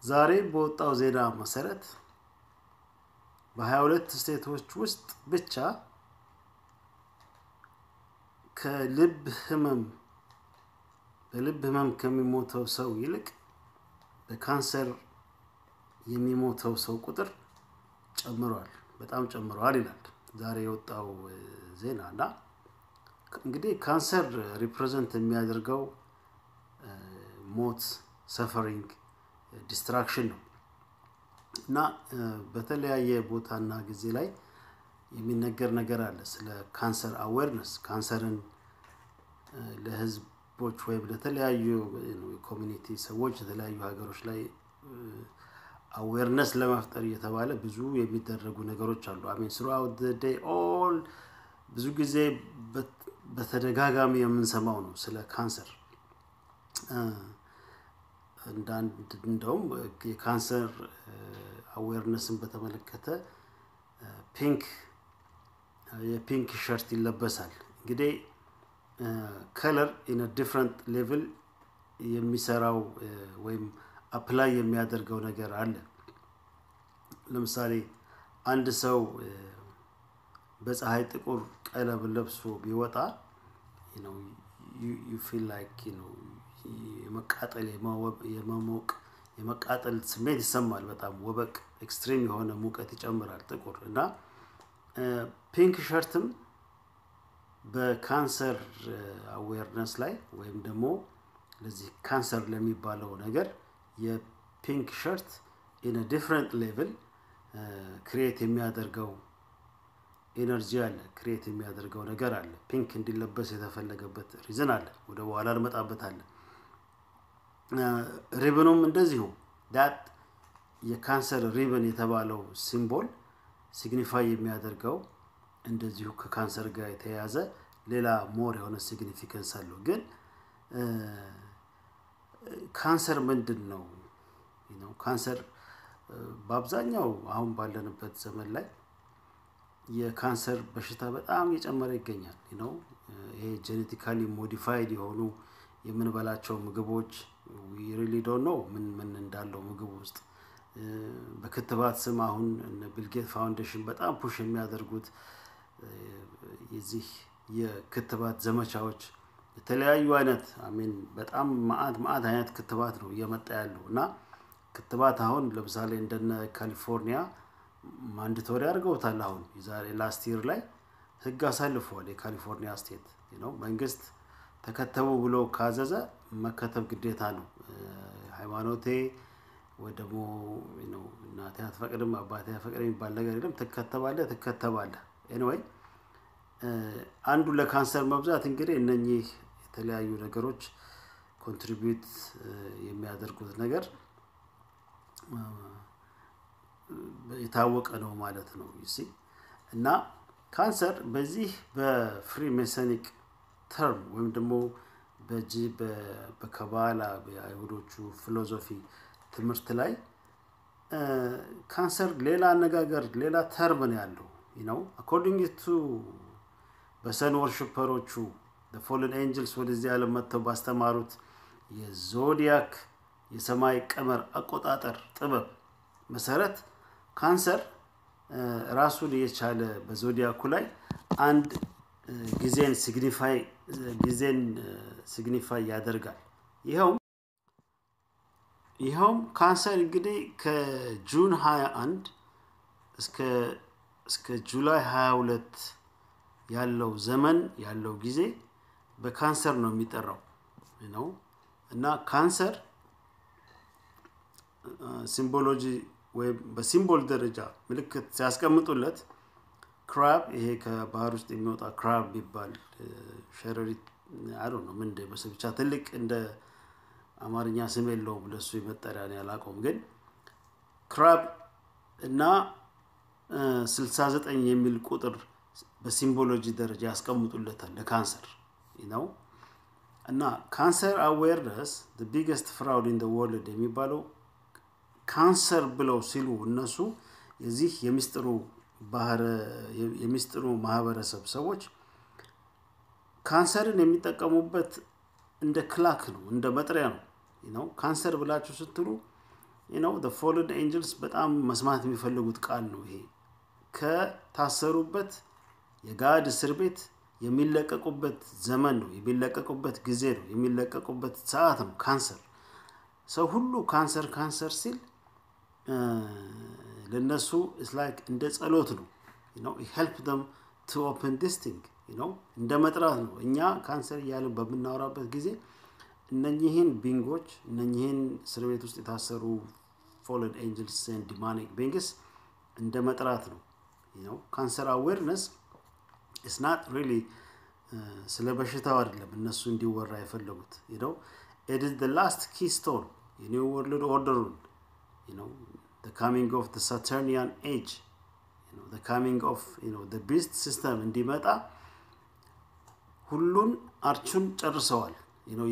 ዛሬ በወጣው ዜና መሰረት በ22 ስቴቶች ውስጥ ብቻ በልብ ህመም ከሚሞተው ሰው ይልቅ በካንሰር የሚሞተው ሰው ቁጥር ጨምሯል በጣም ጨምሯል ይላል ዛሬ የወጣው ዜናና እንግዲህ ካንሰር ሪፕሬዘንት የሚያደርገው ሞት ሰፈሪንግ ዲስትራክሽን ነው እና በተለያየ ቦታና ጊዜ ላይ የሚነገር ነገር አለ ስለ ካንሰር አዌርነስ ካንሰርን ለህዝቦች ወይ ለተለያዩ ኮሚኒቲ ሰዎች የተለያዩ ሀገሮች ላይ አዌርነስ ለመፍጠር እየተባለ ብዙ የሚደረጉ ነገሮች አሉ አሜን throughout the day all ብዙ ጊዜ በተደጋጋሚ የምንሰማው ነው ስለ ካንሰር እንደውም የካንሰር አዌርነስን በተመለከተ ፒንክ ሸርት ይለበሳል እንግዲህ color in a different level የሚሰራው ወይም አፕላይ የሚያደርገው ነገር አለ ለምሳሌ አንድ ሰው በፀሐይ ጥቁር ቀለም ለብሶ ቢወጣ you feel like የመቃጠል ስሜት ይሰማል በጣም ወበቅ ኤክስትሪም የሆነ ሙቀት ይጨምራል ጥቁር እና ፒንክ ሸርትም በካንሰር አዌርነስ ላይ ወይም ደግሞ ለዚህ ካንሰር ለሚባለው ነገር የፒንክ ሸርት in a different level create የሚያደርገው ኤነርጂ አለ create የሚያደርገው ነገር አለ ፒንክ እንዲለበስ የተፈለገበት ሪዝን አለ ወደ በኋላ እንመጣበታለን ሪበኑም እንደዚሁ that የካንሰር ሪበን የተባለው ሲምቦል ሲግኒፋይ የሚያደርገው እንደዚሁ ከካንሰር ጋር የተያያዘ ሌላ ሞር የሆነ ሲግኒፊካንስ አለው ግን ካንሰር ምንድነው ካንሰር በአብዛኛው አሁን ባለንበት ዘመን ላይ የካንሰር በሽታ በጣም እየጨመረ ይገኛል ይሄ ጄኔቲካሊ ሞዲፋይድ የሆኑ የምንበላቸው ምግቦች we really don't know ምን እንዳለው ምግብ ውስጥ በክትባት ስም አሁን ቢል ጌት ፋውንዴሽን በጣም ፑሽ የሚያደርጉት የዚህ የክትባት ዘመቻዎች የተለያዩ አይነት አሜን በጣም ማአት አይነት ክትባት ነው እየመጣ ያለውና ክትባት አሁን ለምሳሌ እንደነ ካሊፎርኒያ ማንዳቶሪ አድርገውታል አሁን የዛሬ ላስት ይር ላይ ህግ አሳልፈዋል የካሊፎርኒያ ስቴት መንግስት ተከተቡ ብሎ ካዘዘ መከተብ ግዴታ ነው ሃይማኖቴ ወደሞ እናቴ አትፈቅድም አባቴ አትፈቅድም የሚባል ነገር የለም ተከተባለህ anyway አንዱ ለካንሰር መብዛት እንግዲህ እነኚህ የተለያዩ ነገሮች ኮንትሪቢዩት የሚያደርጉት ነገር የታወቀ ነው ማለት ነው እና ካንሰር በዚህ በፍሪሜሰኒክ ተርም ወይም ደግሞ በካባላ በአይሁዶቹ ፊሎሶፊ ትምህርት ላይ ካንሰር ሌላ አነጋገር ሌላ ተርም ነው ያለው according to በሰን ወርሺፐሮቹ the fallen angels ወደዚህ ዓለም መጥተው ባስተማሩት የዞዲያክ የሰማይ ቀመር አቆጣጠር ጥበብ መሰረት ካንሰር ራሱን የቻለ በዞዲያኩ ላይ አንድ ጊዜን ሲግኒፋይ ያደርጋል ይሄውም ካንሰር እንግዲህ ከጁን 21 እስከ ጁላይ 22 ያለው ዘመን ያለው ጊዜ በካንሰር ነው የሚጠራው እና ካንሰር ሲምቦሎጂ ወይ በሲምቦል ደረጃ ምልክት ሲያስቀምጡለት ክራብ ይሄ ከባህር ውስጥ የሚወጣ ክራብ ይባል ሸረሪት I don't know ምን እንደበሰብቻ ትልቅ እንደ አማርኛ ስም የለውም ለሱ ይመጣሪያ ነው ያላቆም ግን ክራብ እና 69 የሚል ቁጥር በሲምቦሎጂ ደረጃ ያስቀምጡለታል ለካንሰር እና ካንሰር አዌርነስ the biggest fraud in the world የሚባለው ካንሰር ብለው ሲሉ እነሱ የዚህ የሚስጥሩ ማህበረሰብ ሰዎች ካንሰርን የሚጠቀሙበት እንደ ክላክ ነው እንደ መጥሪያ ነው ካንሰር ብላችሁ ስትሉ the fallen angels በጣም መስማት የሚፈልጉት ቃል ነው ይሄ ከታሰሩበት የጋድ እስር ቤት የሚለቀቁበት ዘመን ነው የሚለቀቁበት ጊዜ ነው የሚለቀቁበት ሰዓት ነው ካንሰር ሰው ሁሉ ካንሰር ሲል ለነሱ is like እንደ ጸሎት ነው it help them to open this thing እንደ መጥራት ነው እኛ ካንሰር ያለን በመናወራበት ጊዜ እነኚህን ቢንጎች እነኚህን እስር ቤት ውስጥ የታሰሩ fallen angels and demonic beings እንደ መጥራት ነው cancer awareness is not really ስለ በሽታው አይደለም እነሱ እንዲወራ የፈለጉት it is the last keystone in new world order the coming of the Saturnian age the coming of the beast system እንዲመጣ ሁሉን አርቹን ጨርሰዋል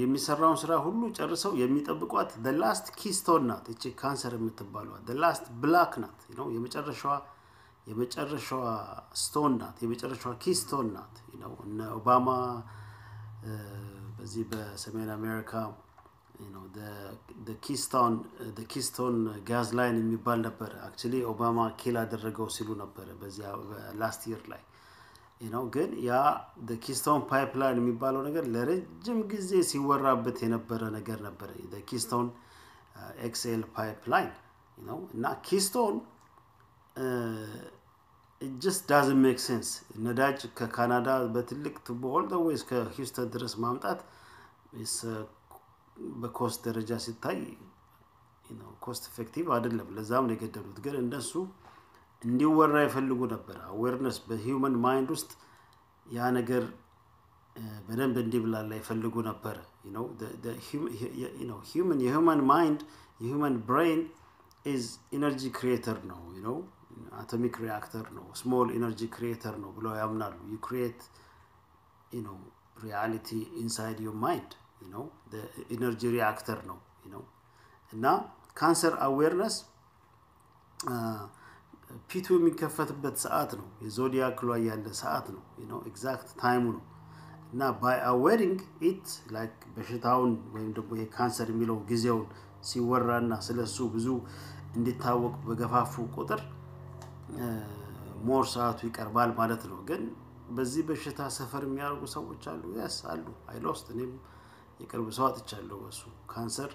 የሚሰራውን ስራ ሁሉ ጨርሰው የሚጠብቋት the last keystone ናት እቺ ካንሰር የምትባለው the last block ናት የመጨረሻዋ ስቶን ናት የመጨረሻዋ keystone ናት እነ ኦባማ በዚህ በሰሜን አሜሪካ the keystone gas line የሚባል ነበር actually ኦባማ ኪል አደረገው ሲሉ ነበር በዚያ last year ላይ ግን ያ the keystone pipeline የሚባለው ነገር ለረጅም ጊዜ ሲወራበት የነበረ ነገር ነበር the keystone XL pipeline እና keystone it just doesn't make sense ነዳጅ ከካናዳ በትልቅ ቱቦ all the way እስከ ሂውስተን ድረስ ማምጣት is በኮስት ደረጃ ሲታይ cost effective አይደለም ለዛም ነው የገደሉት ግን እንደሱ እንዲወራ ይፈልጉ ነበር awareness በhuman mind ውስጥ ያ ነገር በደንብ እንዲብላላ ይፈልጉ ነበር the human mind human brain is energy creator ነው atomic reactor ነው small energy creator ነው ብለው ያምናሉ you create reality inside your mind the energy reactor ነው እና cancer awareness ፒቱ የሚከፈትበት ሰዓት ነው የዞዲያክ ላይ ያለ ሰዓት ነው exact time ነው እና by awareing it like በሽታውን ወይም ደግሞ ይሄ ካንሰር የሚለው ጊዜው ሲወራና ስለሱ ብዙ እንዲታወቅ በገፋፉ ቁጥር ሞር ሰዓቱ ይቀርባል ማለት ነው ግን በዚህ በሽታ ሰፈር የሚያርጉ ሰዎች አሉ yes አሉ I lost እኔም የቅርብ ሰው አጥቻለሁ በሱ ካንሰር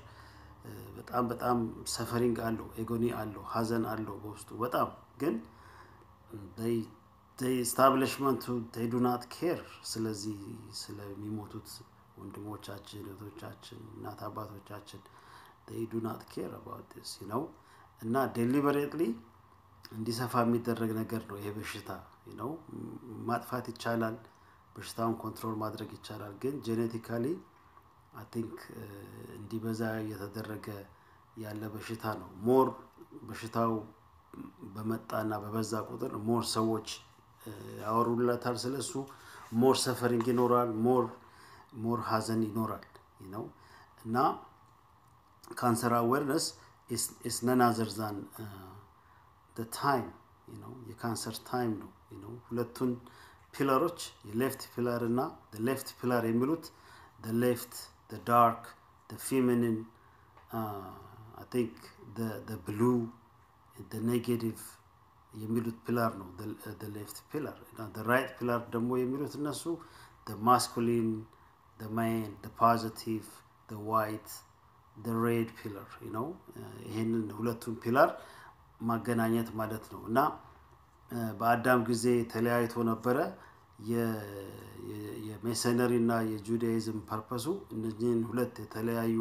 በጣም ሰፈሪንግ አለው ኤጎኒ አለው ሐዘን አለው በውስጡ በጣም ግን they establishment they do not care ስለዚህ ስለሚሞቱት ወንድሞቻችን እህቶቻችን እናት አባቶቻችን they do not care about this እና deliberately እንዲሰፋ የሚደረግ ነገር ነው ይሄ በሽታ ማጥፋት ይቻላል በሽታውን ኮንትሮል ማድረግ ይቻላል ግን genetically I think እንዲበዛ የተደረገ ያለ በሽታ ነው ሞር በሽታው በመጣና በበዛ ቁጥር ሞር ሰዎች ያወሩላታል ስለሱ ሞር ሰፈሪንግ ይኖራል ሞር ሐዘን ይኖራል እና cancer awareness is none other than the time የካንሰር ታይም ነው ሁለቱን ፒላሮች የሌፍት ፒላር እና the left pillar የሚሉት the left the dark the feminine I think the blue the negative የሚሉት ፒላር ነው the left pillar and the right pillar ደግሞ የሚሉት እነሱ the masculine the male the positive the white the red pillar ይሄንን ሁለቱን ፒላር ማገናኘት ማለት ነው እና በአዳም ጊዜ ተለያይቶ ነበር የሜሰነሪ እና የጁዳይዝም ፐርፐሱ እነዚህን ሁለት የተለያዩ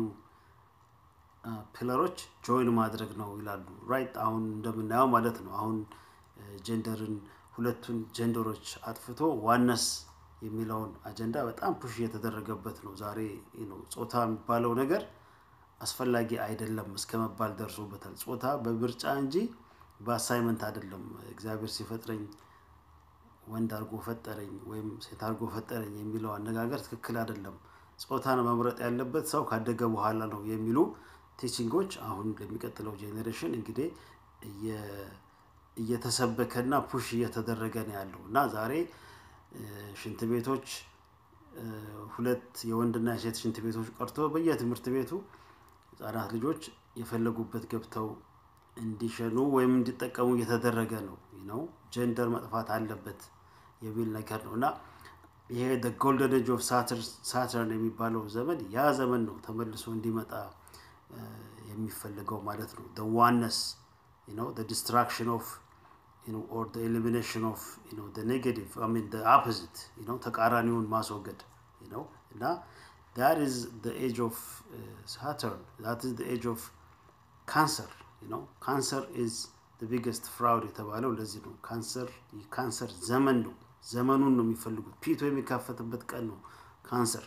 ፒላሮች ጆይን ማድረግ ነው ይላሉ ራይት አሁን እንደምናየው ማለት ነው አሁን ጀንደርን ሁለቱን ጀንደሮች አጥፍቶ ዋነስ የሚለውን አጀንዳ በጣም ፑሽ የተደረገበት ነው ዛሬ ጾታ የሚባለው ነገር አስፈላጊ አይደለም እስከመባል ደርሶበታል ጾታ በብርጫ እንጂ በአሳይመንት አይደለም እግዚአብሔር ሲፈጥረኝ ወንድ አርጎ ፈጠረኝ ወይም ሴት አርጎ ፈጠረኝ የሚለው አነጋገር ትክክል አይደለም ጾታን መምረጥ ያለበት ሰው ካደገ በኋላ ነው የሚሉ ቲቺንጎች አሁን ለሚቀጥለው ጄኔሬሽን እንግዲህ እየተሰበከና ፑሽ እየተደረገ ነው ያለውና ዛሬ ሽንት ቤቶች ሁለት የወንድና የሴት ሽንት ቤቶች ቀርቶ በየትምህርት ቤቱ ህፃናት ልጆች የፈለጉበት ገብተው እንዲሸኑ ወይም እንዲጠቀሙ እየተደረገ ነው ጀንደር መጥፋት አለበት የሚል ነገር ነውና ይሄ the golden age of Saturn የሚባለው ዘመን ያ ዘመን ነው ተመልሶ እንዲመጣ የሚፈልገው ማለት ነው the oneness the destruction of or the elimination of the negative the opposite ተቃራኒውን ማስወገድ እና that is the age of Saturn that is the age of cancer cancer is the biggest fraud የተባለው ለዚህ ነው cancer ዘመን ነው ዘመኑን ነው የሚፈልጉት ፒቶ የሚካፈትበት ቀን ነው cancer